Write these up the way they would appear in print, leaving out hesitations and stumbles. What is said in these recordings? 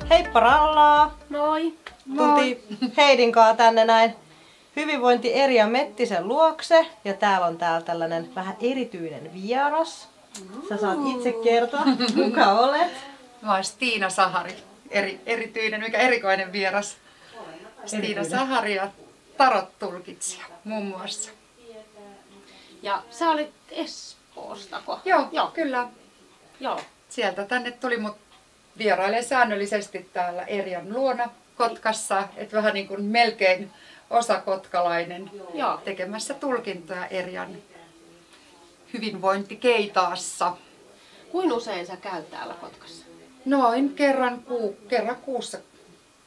Heippa rallaa! Moi! Tultiin Heidin kanssa tänne näin hyvinvointi Erja Mettisen luokse. Ja täällä on tällainen vähän erityinen vieras. Sä saat itse kertoa, kuka olet. Mä oon Stiina Sahari. Erityinen, mikä erikoinen vieras. Stiina Sahari ja tarot-tulkitsija muun muassa. Ja sä olit Espoostako? Joo, kyllä. Joo. Sieltä tänne tuli mut vierailee säännöllisesti täällä Erjan luona Kotkassa. Et vähän niin kuin melkein osakotkalainen tekemässä tulkintoja Erjan hyvinvointikeitaassa. Kuinka usein sä käyt täällä Kotkassa? Noin kerran kuussa.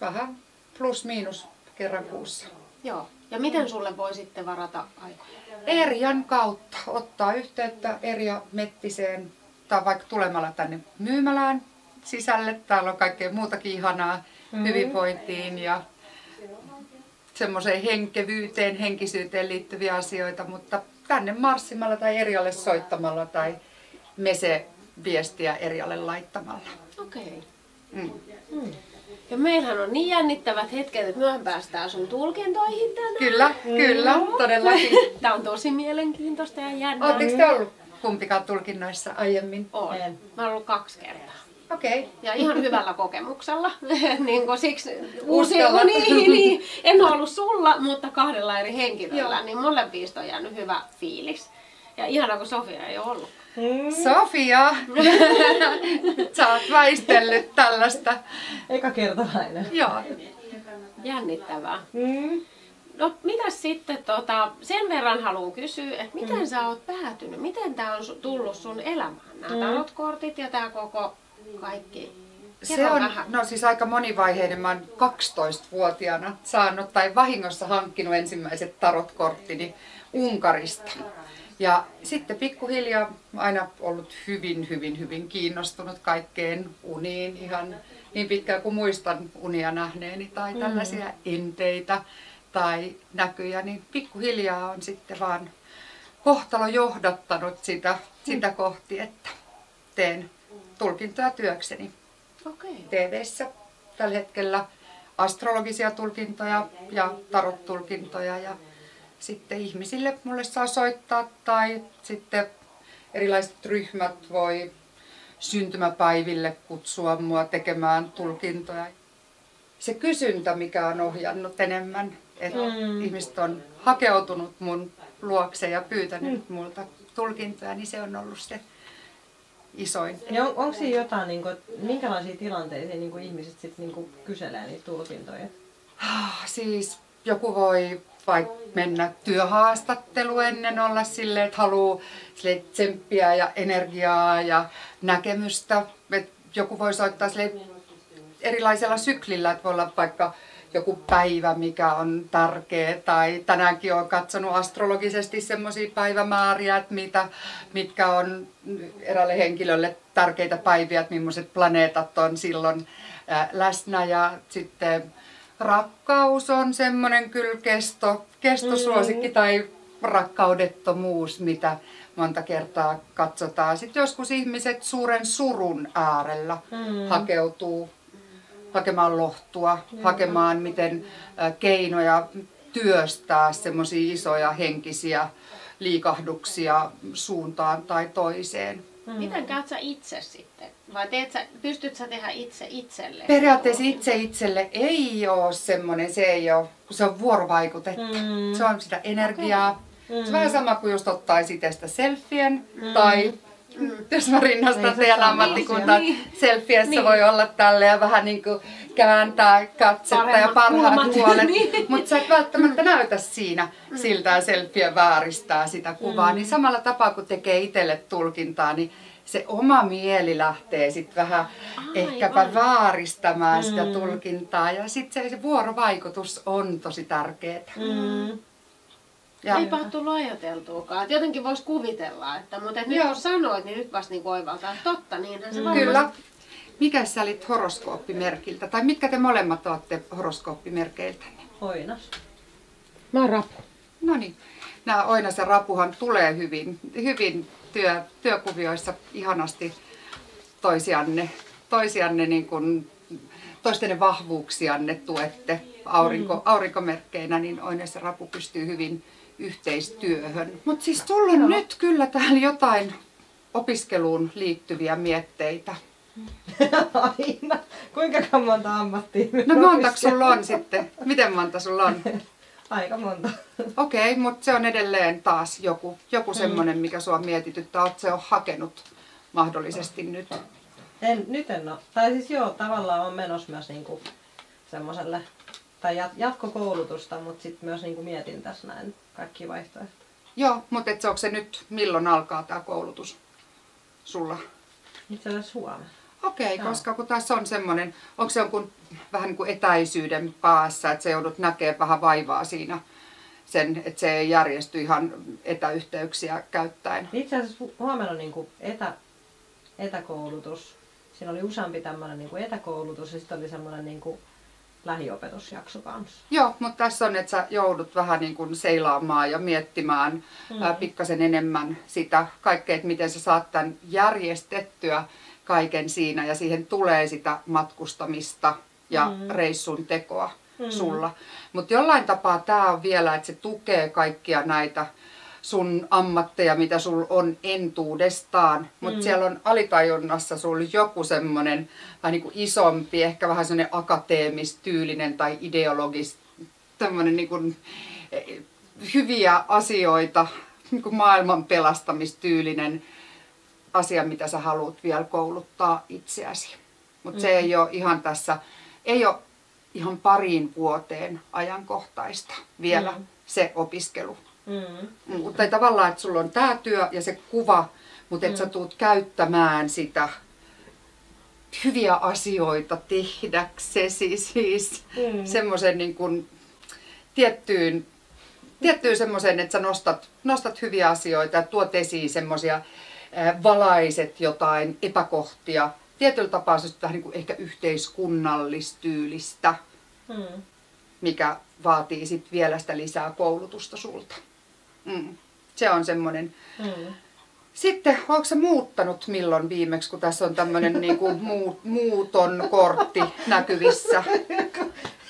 Vähän plus miinus kerran kuussa. Joo. Ja miten sulle voi sitten varata aikoja? Erjan kautta ottaa yhteyttä Erja Mettiseen tai vaikka tulemalla tänne myymälään sisälle. Täällä on kaikkea muutakin ihanaa hyvinvointiin ja semmoiseen henkevyyteen, henkisyyteen liittyviä asioita, mutta tänne marssimalla tai Erjalle soittamalla tai mese-viestiä Erjalle laittamalla. Okei. Ja meillähän on niin jännittävät hetket, että myöhemmin päästään sun tulkintoihin tänään. Kyllä, todellakin. Tää on tosi mielenkiintoista ja jännää. Oletteko te ollut kumpikaan tulkinnoissa aiemmin? Olen. Mä oon ollut 2 kertaa. Okei. Ja ihan hyvällä kokemuksella. niin kuin siksi Uskallat. niin. En ole ollut sulla, mutta 2 eri henkilöllä. Niin molemmista on jäänyt hyvä fiilis. Ja ihanaa, kun Sofia ei ole ollut. Sofia! Sä oot väistellyt tällaista. Ekakertalainen. Joo. Jännittävää. No mitäs sitten, sen verran haluan kysyä, että miten sä oot päätynyt? Miten tää on tullut sun elämään? Nämä tarotkortit ja tää koko kaikki. Se on siis aika monivaiheinen. Mä oon 12-vuotiaana saanut tai vahingossa hankkinut ensimmäiset tarotkorttini Unkarista. Ja sitten pikkuhiljaa aina ollut hyvin kiinnostunut kaikkeen uniin ihan niin pitkään kuin muistan unia nähneeni tai tällaisia enteitä tai näkyjä, niin pikkuhiljaa on sitten vaan kohtalo johdattanut sitä kohti, että teen tulkintoja työkseni. TV:ssä tällä hetkellä astrologisia tulkintoja ja tarot-tulkintoja ja sitten ihmisille mulle saa soittaa tai sitten erilaiset ryhmät voi syntymäpäiville kutsua mua tekemään tulkintoja. Se kysyntä, mikä on ohjannut enemmän, että ihmiset on hakeutunut mun luokse ja pyytänyt multa tulkintoja, niin se on ollut se isoin. Ja onko siinä jotain, niin kuin, minkälaisia tilanteita niin ihmiset sit, niin kyselee niitä tulkintoja? Siis joku voi vaikka mennä työhaastatteluun ennen olla silleen, että haluaa tsemppiä ja energiaa ja näkemystä. Et joku voi soittaa erilaisella syklillä, että voi olla vaikka joku päivä, mikä on tärkeä. Tai tänäänkin olen katsonut astrologisesti semmoisia päivämääriä, että mitkä on eräälle henkilölle tärkeitä päiviä, että millaiset planeetat on silloin läsnä. Ja sitten rakkaus on semmoinen kyllä kestosuosikki tai rakkaudettomuus, mitä monta kertaa katsotaan. Sitten joskus ihmiset suuren surun äärellä hakeutuu hakemaan lohtua, hakemaan miten keinoja työstää semmoisia isoja henkisiä liikahduksia suuntaan tai toiseen. Miten käyt sä itse sitten? Vai pystyt sä tehdä itse itselle? Periaatteessa itse itselle ei ole semmoinen, se ei ole, kun se on vuorovaikutetta. Se on sitä energiaa. Se on vähän sama kuin just ottaisi itsestä selfien tai jos mä rinnastan teidän ammattikuntaan, selfiessä voi olla tälle ja vähän niin kuin kääntää katsetta ja parhaat puolet. Mutta sä et välttämättä näytä siinä siltä ja selfie vääristää sitä kuvaa. Niin samalla tapaa kun tekee itselle tulkintaa, niin se oma mieli lähtee sitten vähän ehkäpä vääristämään sitä tulkintaa. Ja sitten se vuorovaikutus on tosi tärkeää. Eipä ole tullut ajateltuakaan. Et jotenkin voisi kuvitella, mutta nyt kun sanoit, niin nyt vasta niin oivaltaa. Totta, niinhän se varmasti. Kyllä. Mikä sä olit horoskooppimerkiltä? Tai mitkä te molemmat olette horoskooppimerkeiltä? Oinas. Mä oon Rapu. No niin. Nämä Oinas ja Rapuhan tulee hyvin työkuvioissa ihanasti toisianne niin kuin toistenne vahvuuksianne tuette aurinkomerkkeinä, niin Oinessa Rapu pystyy hyvin yhteistyöhön. Mutta siis sulla on nyt kyllä täällä jotain opiskeluun liittyviä mietteitä. Aina. Kuinka monta ammattia? No montako sulla on sitten? Miten monta sulla on? Aika monta. Okei, mutta se on edelleen taas joku semmoinen, mikä sua mietityttää. Oot se hakenut mahdollisesti nyt? Nyt en ole. Tai siis joo, tavallaan on menossa myös niinku semmoselle, tai jatkokoulutusta, mutta sitten myös niinku mietin tässä näin kaikki vaihtoehtoja. Joo, mutta onko se nyt, milloin alkaa tämä koulutus sulla? Itse asiassa huomenna. Okei, koska kun tässä on semmoinen, onko se jonkun vähän niin kuin etäisyyden päässä, että sä joudut näkemään vähän vaivaa siinä, että se ei järjesty ihan etäyhteyksiä käyttäen? Itse asiassa huomenna on niinku etäkoulutus. Siinä oli useampi tämmöinen niinku etäkoulutus ja sitten oli semmoinen niinku lähiopetusjakso kanssa. Joo, mutta tässä on, että sä joudut vähän niin kuin seilaamaan ja miettimään pikkasen enemmän sitä kaikkea, että miten sä saat tämän järjestettyä kaiken siinä ja siihen tulee sitä matkustamista ja reissun tekoa sulla. Mutta jollain tapaa tämä on vielä, että se tukee kaikkia näitä sun ammatteja, mitä sul on entuudestaan, mutta siellä on alitajunnassa sul joku semmoinen vähän niin kuin isompi, ehkä vähän semmoinen akateemistyylinen tai ideologis, tämmöinen niin kuin hyviä asioita, niin kuin maailman pelastamistyylinen asia, mitä sä haluat vielä kouluttaa itseäsi. Mutta se ei ole ihan tässä, ei ole ihan pariin vuoteen ajankohtaista vielä se opiskelu. Mutta tavallaan, että sulla on tämä työ ja se kuva, mutta että sä tuut käyttämään sitä hyviä asioita tehdäksesi, siis semmoisen niin kuin tiettyyn semmoisen, että sä nostat hyviä asioita ja tuot esiin semmoisia, valaiset jotain epäkohtia. Tietyllä tapaa se vähän niin kuin ehkä yhteiskunnallistyylistä, mikä vaatii sit vielä sitä lisää koulutusta sulta. Se on semmoinen. Sitten, onko sä muuttanut milloin viimeksi, kun tässä on tämmöinen niinku muuton kortti näkyvissä?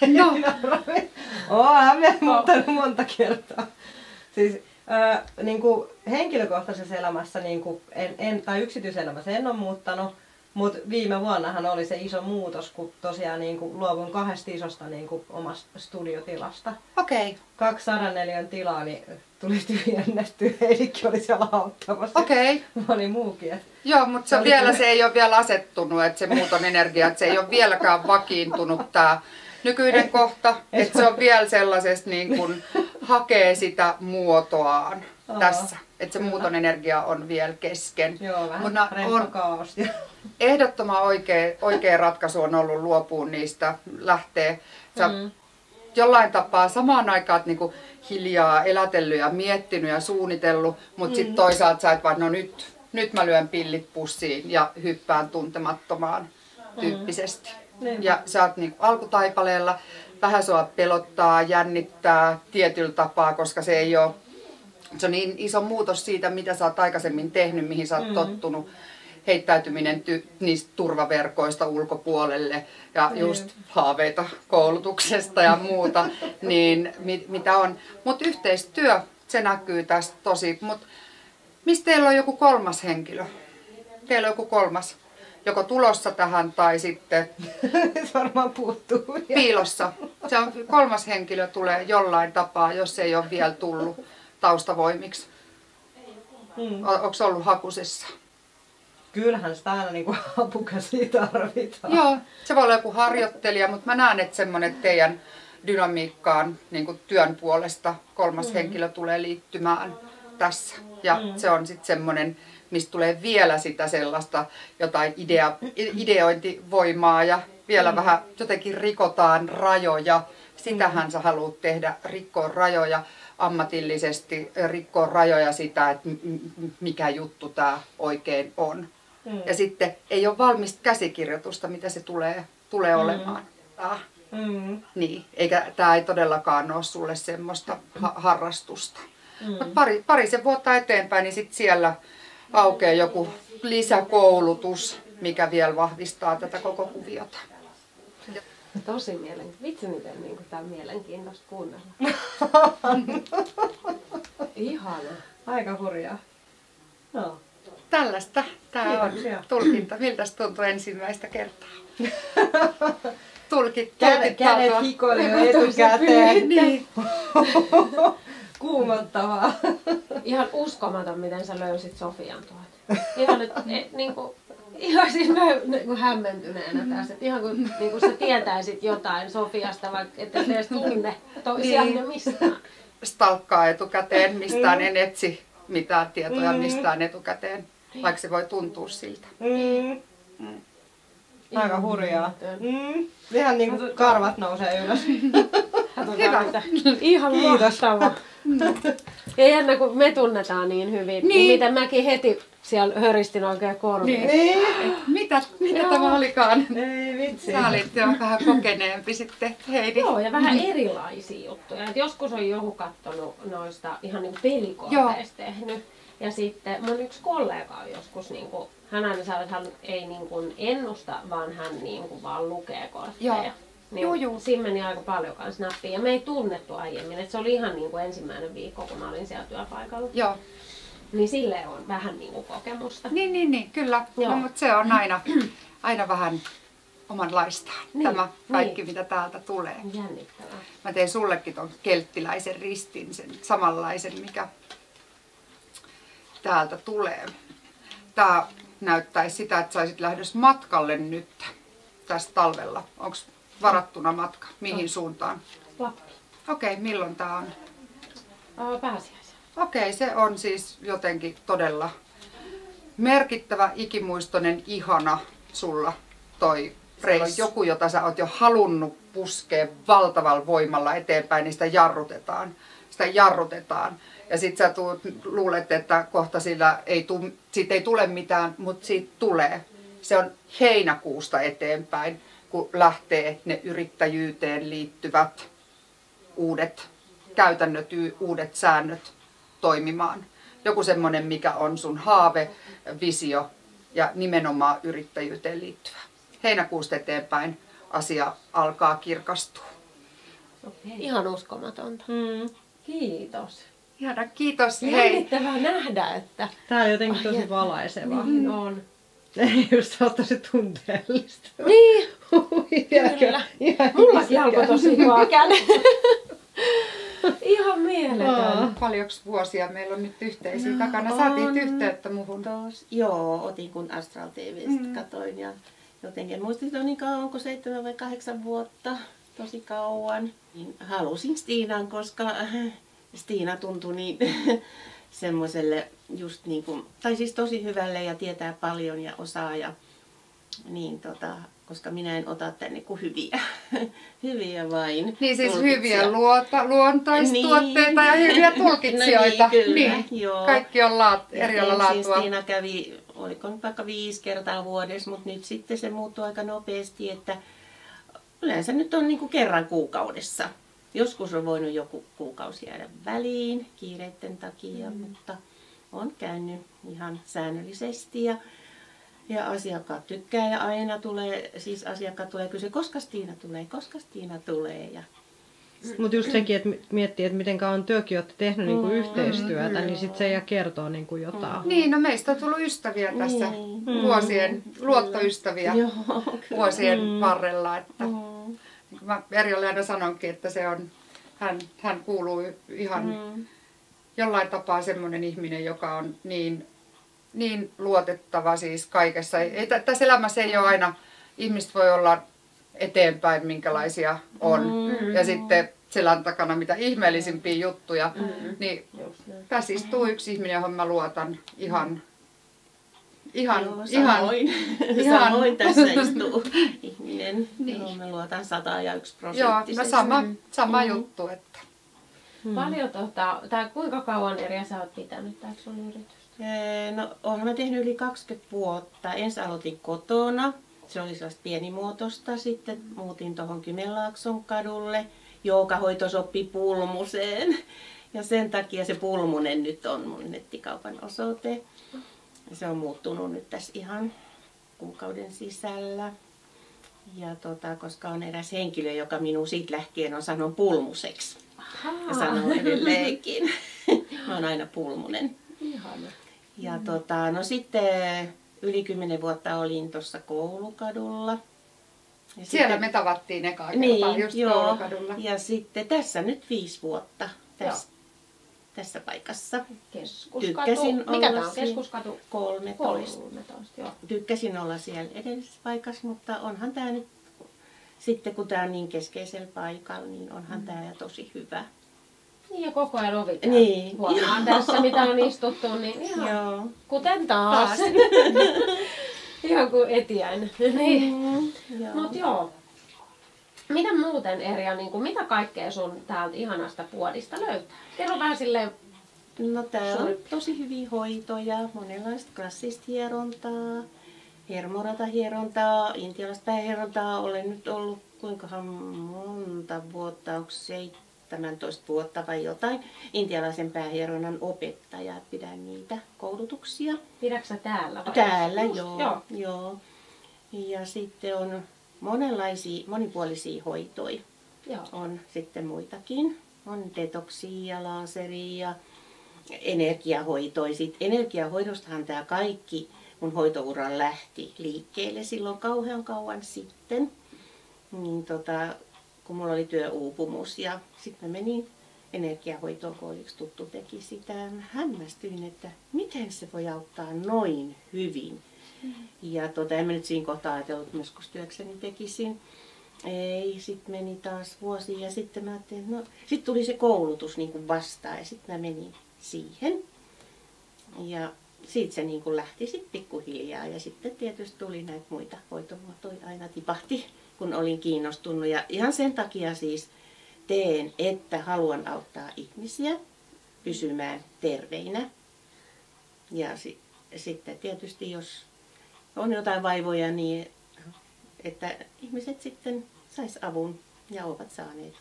No. Oonhan minä muuttanut monta kertaa. Siis niinku henkilökohtaisessa elämässä niinku tai yksityiselämässä en ole muuttanut, mutta viime vuonnahan oli se iso muutos, kun tosiaan niinku luovun 2 isosta niinku omasta studiotilasta. Okei. 200 neliön tilaa, niin tuli tyhjennetty. Heilikki oli siellä auttamassa. Okei. Moni muukin. Joo, mutta se ei ole vielä asettunut, että se muuton energia, että se ei ole vieläkään vakiintunut tämä nykyinen kohta, että se on vielä sellaisesta niin kuin hakee sitä muotoaan tässä, että se muuton energia on vielä kesken. Joo, vähän remppakaosta. Ehdottoman oikea ratkaisu on ollut luopua niistä, lähtee. Sä jollain tapaa samaan aikaan niin kuin hiljaa elätellyt ja miettinyt ja suunnitellut, mutta sitten toisaalta sä et vaan, no nyt mä lyön pillit pussiin ja hyppään tuntemattomaan tyyppisesti. Ja sä oot niin kuin alkutaipaleella, vähän sua pelottaa, jännittää tietyllä tapaa, koska se on niin iso muutos siitä, mitä sä oot aikaisemmin tehnyt, mihin sä oot tottunut. Heittäytyminen niistä turvaverkoista ulkopuolelle ja just haaveita koulutuksesta ja muuta, niin mitä on. Mutta yhteistyö, se näkyy tästä tosi. Mutta mistä teillä on joku kolmas henkilö? Teillä on joku kolmas, joko tulossa tähän tai sitten se varmaan puuttuu. Piilossa. Se on kolmas henkilö tulee jollain tapaa, jos ei ole vielä tullut taustavoimiksi. Onko se ollut hakusessa? Kyllähän sitä aina niinku apukäsiä tarvitaan. Joo, se voi olla joku harjoittelija, mutta mä näen, että semmoinen teidän dynamiikkaan niin kuin työn puolesta kolmas henkilö tulee liittymään tässä. Ja se on sitten semmoinen, mistä tulee vielä sitä sellaista jotain ideointivoimaa ja vielä vähän jotenkin rikotaan rajoja. Sitähän sä haluat tehdä, rikkoa rajoja ammatillisesti, rikkoa rajoja sitä, että mikä juttu tämä oikein on. Ja sitten ei ole valmista käsikirjoitusta, mitä se tulee olemaan. Niin, eikä tämä ei todellakaan ole sulle semmoista harrastusta. Mutta parisen vuotta eteenpäin, niin sitten siellä aukeaa joku lisäkoulutus, mikä vielä vahvistaa tätä koko kuviota. Tosi mielenkiintoista. Vitsi miten niin tää on mielenkiintoista kuunnella. Ihana. Aika hurjaa. No. Tällaista tää on Kiitoksia. tulkinta. Miltäs tuntuu ensimmäistä kertaa? Kädet hikoili jo etukäteen. Niin. Kuumottavaa. Ihan uskomaton, miten sä löysit Sofian tuolta. Ihan, ihan siis mä niin hämmentyneenä tässä. Että ihan kuin, sä tietäisit jotain Sofiasta, vaikka et edes tunne toisianne mistään. Stalkkaa etukäteen, mistään en etsi mitään tietoja mistään etukäteen, vaikka se voi tuntua siltä. Aika hurjaa. Ihan niin kuin karvat nousee ylös. Hyvä. Ihan mahtava. Ja jännä, kun me tunnetaan niin hyvin, niin miten mäkin heti siellä höristin oikein korviin. Niin. Mitä tämä olikaan? Ei vitsi. Sä olit jo vähän kokeneempi sitten, Heidi. Joo, ja vähän erilaisia juttuja. Et joskus on joku kattonut noista ihan niin pelikorteista tehnyt. Ja sitten mun yksi kollega on joskus, niin kuin, hän aina sanoo, että hän ei niin kuin ennusta, vaan hän niin kuin vaan lukee kortteja. Niin siinä meni aika paljon kanssa nappia. Ja me ei tunnettu aiemmin. Et se oli ihan niin kuin ensimmäinen viikko, kun mä olin siellä työpaikalla. Joo. Niin silleen on vähän niin kuin kokemusta. Niin, kyllä. No, mutta se on aina vähän omanlaistaan. Tämä kaikki, mitä täältä tulee. Jännittävää. Mä tein sullekin ton kelttiläisen ristin, sen samanlaisen, mikä täältä tulee. Tää näyttäisi sitä, että sä olisit lähdössä matkalle nyt tässä talvella. Onko varattuna matka? Mihin suuntaan? Lappi. Okei, milloin tää on? Pääsiäisen. Okei, se on siis jotenkin todella merkittävä, ikimuistoinen, ihana sulla toi reissu. Joku, jota sä oot jo halunnut puskea valtavalla voimalla eteenpäin, niin sitä jarrutetaan. Ja sit sä luulet, että kohta siitä ei tule mitään, mutta siitä tulee. Se on heinäkuusta eteenpäin, kun lähtee ne yrittäjyyteen liittyvät uudet käytännöt, uudet säännöt toimimaan. Joku semmoinen, mikä on sun haave, visio ja nimenomaan yrittäjyyteen liittyvä. Heinäkuusta eteenpäin asia alkaa kirkastua. Okay. Ihan uskomatonta. Kiitos. Ihana, kiitos. Hei. Jännittävää nähdä, että... Tää on jotenkin tosi valaisevaa. Niin on. Just on tosi tunteellista. Niin. Kyllä. Mullakin alkoi tosi vaan Ihan mieletön. Paljonko vuosia meillä on nyt yhteisiä takana? Saatiin yhteyttä muhun. Joo, otin kun Astral TV:stä katoin ja jotenkin muistin, että on niin kauan, onko 7 vai 8 vuotta, tosi kauan. Niin halusin Stiinan, koska Stiina tuntui niin semmoiselle just niin kuin, tai siis tosi hyvälle ja tietää paljon ja osaa ja niin koska minä en ota tänne kuin hyviä, hyviä vain. Niin siis hyviä luontaistuotteita ja hyviä tulkitsijoita. No niin, kyllä, niin. joo. Kaikki on erilaista laatua. Stiina kävi, oliko nyt vaikka 5 kertaa vuodessa, mutta nyt sitten se muuttui aika nopeasti, että yleensä nyt on niin kuin kerran kuukaudessa. Joskus on voinut joku kuukausi jäädä väliin kiireiden takia, mutta on käynyt ihan säännöllisesti ja asiakkaat tykkää ja aina tulee, siis asiakkaat tulee kysyä, koska Stiina tulee. Ja Mutta just sekin, että miettii, että miten kauan työkin olette tehnyt niinku yhteistyötä, niin sit se ei kertoo niinku jotain. Niin, no meistä on tullut ystäviä tässä vuosien, luottoystäviä vuosien varrella. Että, niin mä Erjolle aina sanonkin, että se on, hän kuuluu ihan jollain tapaa semmoinen ihminen, joka on niin luotettava siis kaikessa. Tässä elämässä ei ole aina, ihmiset voi olla eteenpäin minkälaisia on. Ja sitten selän takana mitä ihmeellisimpiä juttuja. Niin tässä istuu yksi ihminen, johon mä luotan ihan samoin tässä istuu ihminen, johon mä luotan 101%. Joo, sama juttu. Että. Paljon tai kuinka kauan Erja sä oot pitänyt tää sun yritystä? No, olen mä tehnyt yli 20 vuotta. Ensin aloitin kotona. Se oli sellaista pienimuotoista. Sitten muutin tuohon Kymenlaakson kadulle. Joogahoitosoppi Pulmuseen. Ja sen takia se Pulmunen nyt on mun nettikaupan osoite. Se on muuttunut nyt tässä ihan kuukauden sisällä. Ja koska on eräs henkilö, joka minun siitä lähtien on sanonut pulmuseksi. Ja sanoo edelleenkin. Mä oon aina pulmunen. Ihana. Ja no sitten yli 10 vuotta olin tuossa Koulukadulla. Ja Siellä sitten, me tavattiin ekaa kertaa just Koulukadulla. Ja sitten tässä nyt 5 vuotta tässä paikassa. Keskuskatu. Tykkäsin Mikä olla tää on? Keskuskatu 13. 13, joo. Tykkäsin olla siellä edellisessä paikassa, mutta onhan tämä nyt, sitten kun tämä on niin keskeisellä paikalla, niin onhan tämä tosi hyvä. Niin ja koko ajan ovi täällä. Niin. Huomaan tässä, mitä on istuttu, niin ihan Joo. kuten taas. Ihan kuin etiäinen. Niin. Mut joo. Mitä muuten Erja, niin kuin, mitä kaikkea sun täältä ihanasta puodista löytää? Kerro vähän silleen. No täällä on tosi hyviä hoitoja, monenlaista klassista hierontaa, hermoratahierontaa, intialaista päähierontaa. Olen nyt ollut kuinkahan monta vuotta, onko 17 vuotta vai jotain, intialaisen päähieronnan opettaja. Pidän niitä koulutuksia. Pidätkö sä täällä vai? Täällä, Just, joo. Ja sitten on monenlaisia, monipuolisia hoitoja. Joo. On sitten muitakin. On detoksia ja laseria ja energiahoitoja. Sitten energiahoidostahan tämä kaikki mun hoitoura lähti liikkeelle silloin kauhean kauan sitten. Niin kun mulla oli työuupumus ja sitten mä menin energiahoitoon, kun yksi tuttu teki sitä. Mä hämmästyin, että miten se voi auttaa noin hyvin. Ja en mä nyt siinä kohtaa ajatellut, että joskus työkseni tekisin. Ei, sitten meni taas vuosi ja sitten mä ajattelin, no sitten tuli se koulutus niin kuin vastaan ja sitten mä menin siihen. Ja siitä se niin kuin lähti sitten pikkuhiljaa ja sitten tietysti tuli näitä muita hoitomuotoja aina tipahti, kun olin kiinnostunut. Ja ihan sen takia siis teen, että haluan auttaa ihmisiä pysymään terveinä. Ja sitten tietysti jos on jotain vaivoja, niin että ihmiset sitten sais avun ja ovat saaneet.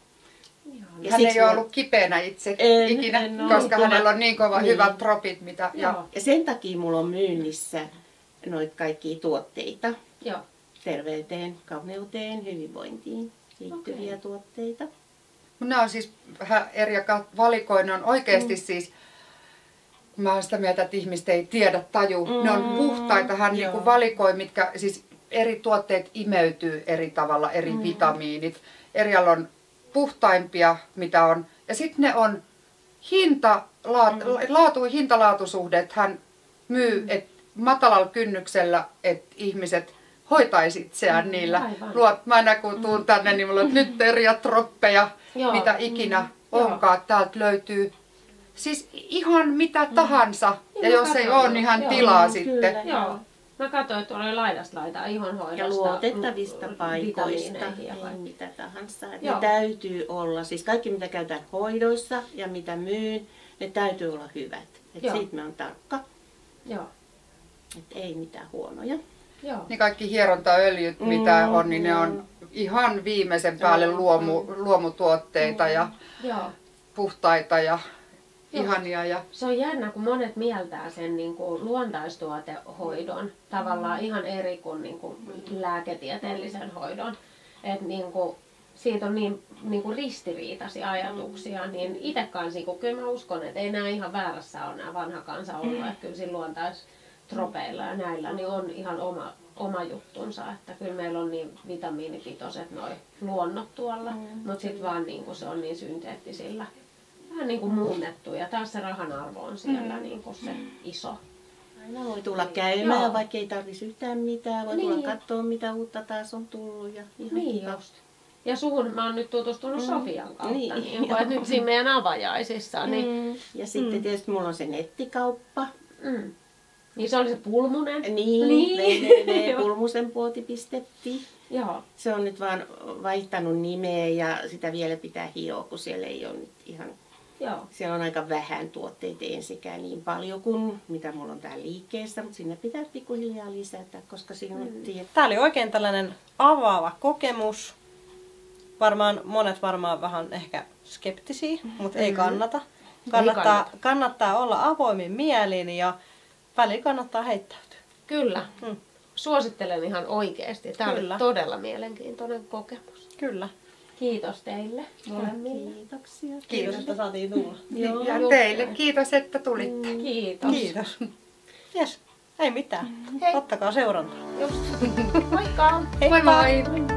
Ja hän ei ole ollut kipeänä itse ikinä, koska hänellä on niin kova hyvät tropit. Ja sen takia mulla on myynnissä noita kaikkia tuotteita. Joo. Terveyteen, kauneuteen, hyvinvointiin liittyviä tuotteita. Nämä on siis vähän eri valikoina. On oikeasti siis, mä olen sitä mieltä, että ihmiset ei tiedä, taju. Ne on puhtaita, hän niin valikoi, mitkä siis eri tuotteet imeytyy eri tavalla, eri vitamiinit. Erjalla on puhtaimpia, mitä on. Ja sitten ne on hinta-laatusuhde, että hän myy matalalla kynnyksellä, että ihmiset hoitaisi itseään niillä. Mä aina kun tuun tänne, niin mulla on nyt Erja troppeja, mitä ikinä onkaan. Täältä löytyy siis ihan mitä tahansa. Ja jos ei ole, niin hän tilaa sitten. Joo. Mä katsoin, että oli laidasta laitaa ihonhoidosta. Ja luotettavista paikoista, ei mitä tahansa. Ne täytyy olla, siis kaikki mitä käytän hoidoissa ja mitä myyn, ne täytyy olla hyvät. Siitä mä oon tarkka. Joo. Et ei mitään huonoja. Joo. Niin kaikki hierontaöljyt mitä on, niin ne on ihan viimeisen päälle luomutuotteita ja puhtaita ja ihania. Ja se on jännä, kun monet mieltää sen niin kuin luontaistuotehoidon tavallaan ihan eri kuin, lääketieteellisen hoidon. Et niin kuin, siitä on niin kuin ristiriitaisia ajatuksia, niin itse kanssa kyllä mä uskon, että ei nämä ihan väärässä ole nämä vanha kansa ollut, että kyllä siinä luontaistropeilla ja näillä niin on ihan oma juttunsa, että kyllä meillä on niin vitamiinipitoiset noi luonnot tuolla, mutta sitten vaan niin kuin se on niin synteettisillä. Vähän niin kuin muunnettu ja taas se rahan arvo on siellä niin kuin se iso. Aina voi tulla käymään, vaikka ei tarvitsisi yhtään mitään. Voi tulla katsoa, mitä uutta taas on tullut. Ja ihan just. Ja suhun mä oon nyt tutustunut Sofian kautta, niin että nyt siinä meidän avajaisissa. Niin. Ja sitten tietysti mulla on se nettikauppa. Niin se oli se Pulmunen. www.pulmusenpuoti.fi. Joo. Se on nyt vaan vaihtanut nimeä ja sitä vielä pitää hioa, kun siellä ei ole nyt ihan... Joo. Siellä on aika vähän tuotteita ensikään niin paljon kuin mitä mulla on täällä liikkeessä, mutta sinne pitää pikkuhiljaa lisätä, koska siinä on Tämä oli oikein tällainen avaava kokemus. Monet vähän ehkä skeptisiä, mutta ei kannata. Kannattaa olla avoimin mielin ja välillä kannattaa heittäytyä. Kyllä. suosittelen ihan oikeasti. Tämä oli Kyllä. todella mielenkiintoinen kokemus. Kyllä. Kiitos teille molemmille. Kiitoksia. Kiitos, että saatiin tulla. Joo, Ja just teille näin. kiitos, että tulitte. Kiitos. Kiitos. Jes, ei mitään. Hei. Ottakaa seurantaa. Just. Moikka! Heippa! Moi moi!